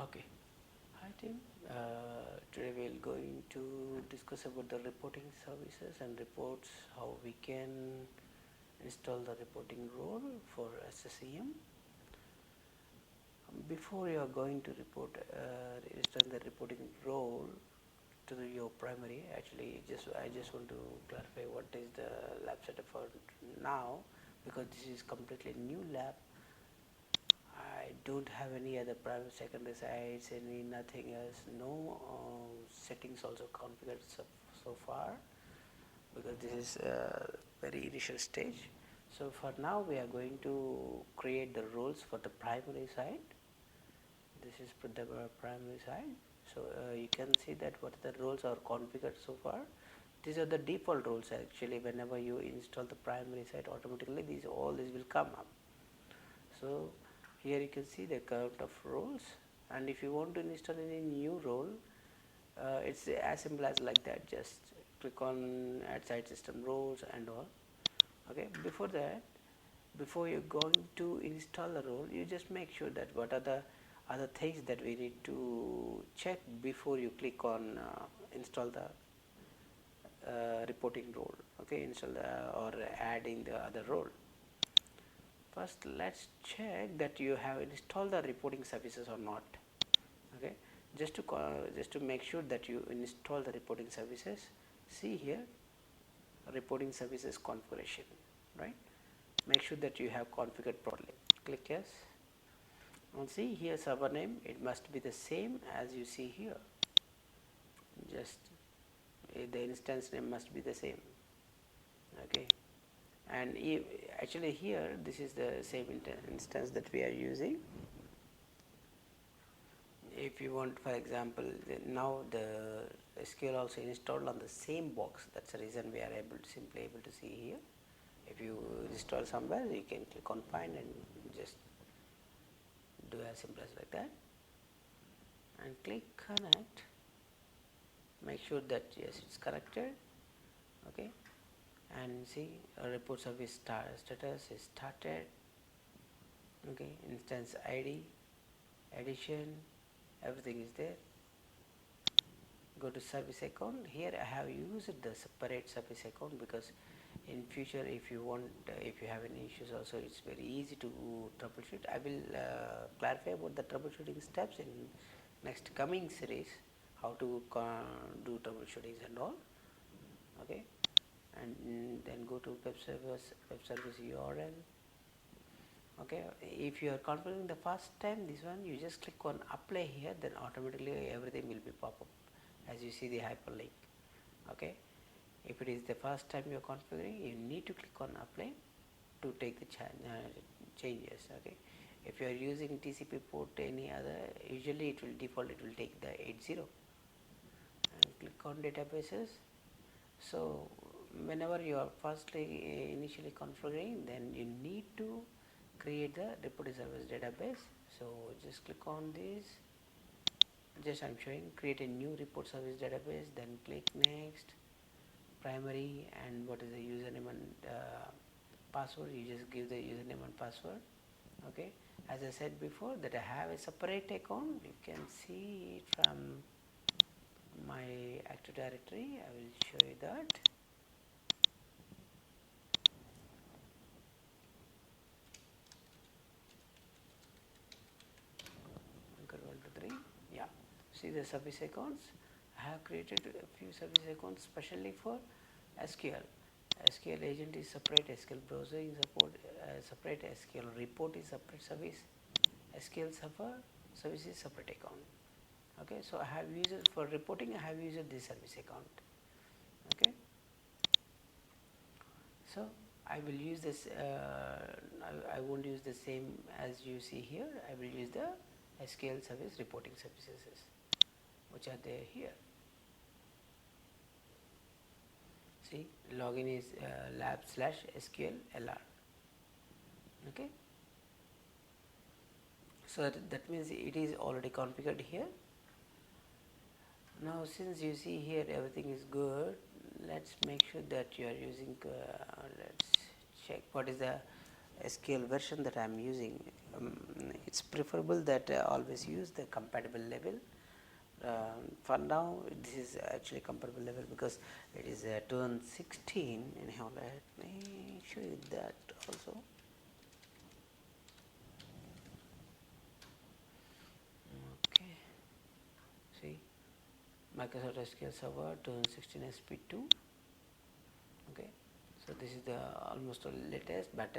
Okay. Hi team. Today we are going to discuss about the reporting services and reports, how we can install the reporting role for SCCM. Before you are going to install the reporting role to your primary, actually I just want to clarify what is the lab setup for now, because this is completely new lab. I don't have any other private secondary sites, nothing else, no settings also configured so far, because this is very initial stage. So for now we are going to create the roles for the primary side. This is for the primary side. So you can see that what the roles are configured so far. These are the default roles actually. Whenever you install the primary side, automatically all these will come up. So here you can see the count of roles, and if you want to install any new role, it's as simple as like that. Just click on add site system roles and all. Okay, before that, before you're going to install the role, you just make sure that what are the other things that we need to check before you click on install the reporting role. Okay, install or adding the other role. First, let's check that you have installed the reporting services or not. Okay, just to make sure that you install the reporting services, see here reporting services configuration, right? Make sure that you have configured properly. Click yes, and see here server name, it must be the same as you see here. Just the instance name must be the same. Okay, and actually here this is the same instance that we are using. If you want, for example, now the SQL also installed on the same box. That's the reason we are simply able to see here. If you install somewhere, you can click on find and just do as simple as like that, and click connect. Make sure that yes, it's connected. Okay, and see a report service status is started. Okay, instance ID, addition, everything is there. Go to service account. Here I have used the separate service account because in future if you have any issues also, it's very easy to troubleshoot. I will clarify about the troubleshooting steps in next coming series, how to do troubleshootings and all. Okay, and then go to web service URL. Okay, if you are configuring the first time this one, you just click on apply here, then automatically everything will be pop up as you see the hyperlink. Okay, if it is the first time you are configuring, you need to click on apply to take the changes. Okay, if you are using TCP port any other, usually it will default, it will take the 80, and click on databases. So whenever you are initially configuring, then you need to create the reporting service database. So just click on this, just I'm showing create a new report service database, then click next, primary, and what is the username and password. You just give the username and password. Okay, as I said before that I have a separate account, you can see it from my Active Directory. I will show you that. Yeah, see the service accounts. I have created a few service accounts specially for SQL. SQL agent is separate, SQL browser is separate, SQL report is separate service, SQL server service is separate account. Okay, so I have used it for reporting. I have used this service account. Okay, so I will use this. I won't use the same as you see here. I will use the SQL service reporting services, which are there here. See, login is lab/SQL LR. Okay, so that means it is already configured here. Now since you see here everything is good, let's make sure that you are using let's check what is the SQL version that I am using, it's preferable that I always use the compatible level. For now, this is actually compatible level because it is 2016. Anyhow, let me show you that also. Okay, see, Microsoft SQL Server 2016 SP2. Okay, so this is the almost latest, but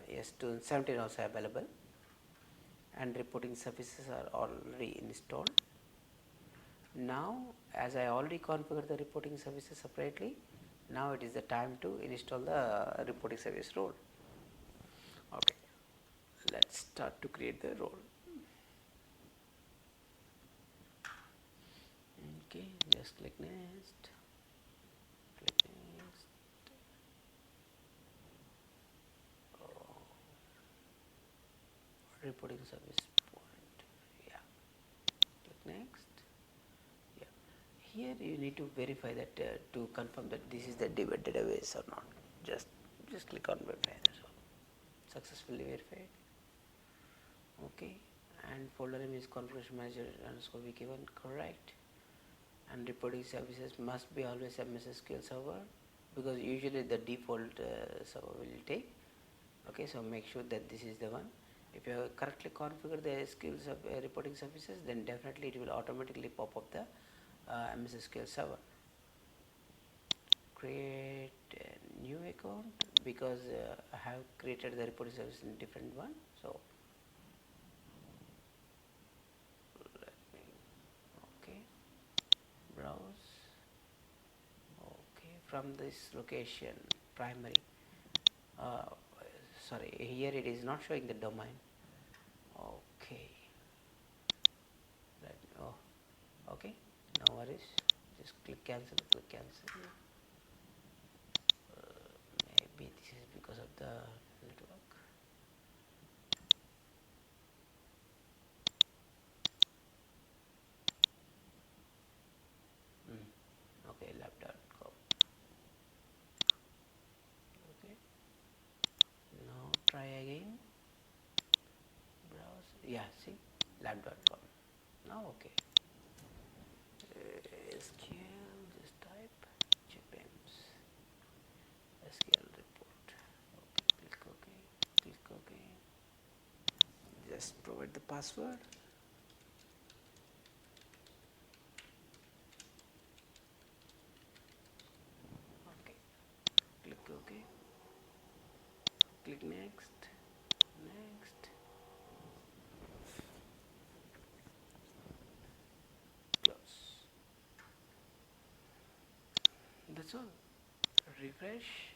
yes, 2017 also available, and reporting services are already installed. Now, as I already configured the reporting services separately, now it is the time to install the reporting service role. Okay, let's start to create the role. Okay, just click next. Click next. Oh, reporting service point. Yeah. Click next. Yeah. Here you need to verify that to confirm that this is the database or not. Just click on verify. That's all. Successfully verified. Okay, and folder name is configuration manager underscore vk1, correct. And reporting services must be always MS SQL server, because usually the default server will take. Okay, so make sure that this is the one. If you have correctly configured the SQL reporting services, then definitely it will automatically pop up the MS SQL server. Create a new account, because I have created the reporting service in different one. So browse. Okay, from this location primary, sorry, here it is not showing the domain. Okay, okay, no worries, just click cancel. Maybe this is because of the network. Okay, lab.com. Okay, now try again, browse. Yeah, see, lab.com. Now okay, SQL, just type GPMs SQL report. Okay, click OK. Just provide the password. Okay, click OK. Click next. Close. That's all. Refresh,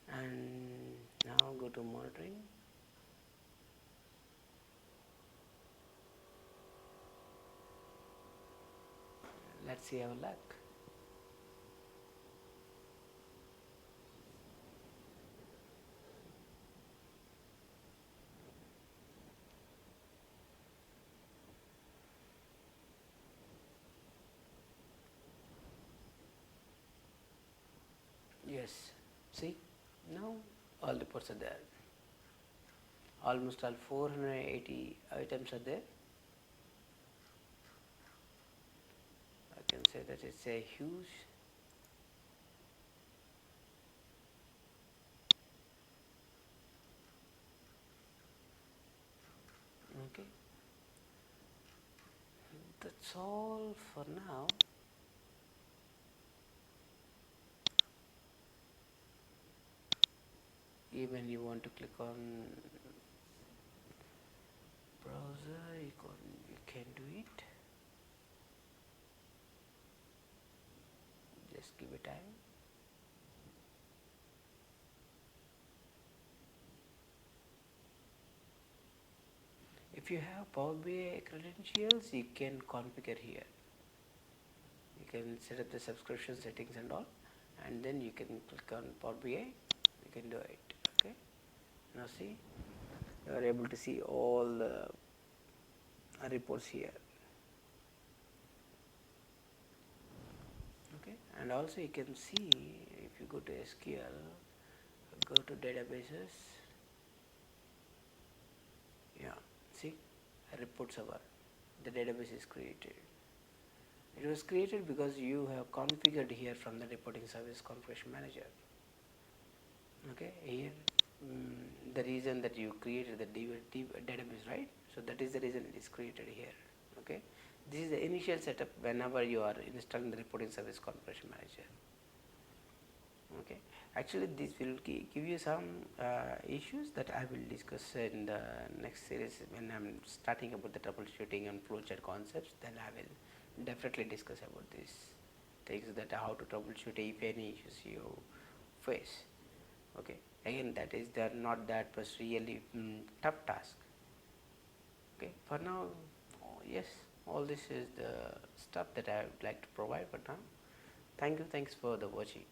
and now go to monitoring. Let's see our luck. Yes, see, now all the reports are there. Almost all 480 items are there. I can say that it's a huge. Okay, that's all for now. Even you want to click on browser, you can do it. Just give it time. If you have Power BI credentials, you can configure here. You can set up the subscription settings and all, and then you can click on Power BI. You can do it. Okay. Now see, you are able to see all the reports here. Okay, and also you can see, if you go to SQL, go to databases, See, report server, the database is created. It was created because you have configured here from the reporting service configuration manager. Okay, here the reason that you created the database, right? So that is the reason it is created here. Okay, this is the initial setup whenever you are installing the reporting service configuration manager. Okay, actually this will give you some issues that I will discuss in the next series when I am starting about the troubleshooting and flowchart concepts. Then I will definitely discuss about these things, that how to troubleshoot if any issues you face. Okay, again that is not that was really tough task. Okay, for now, yes, all this is the stuff that I would like to provide for now. Thank you, thanks for the watching.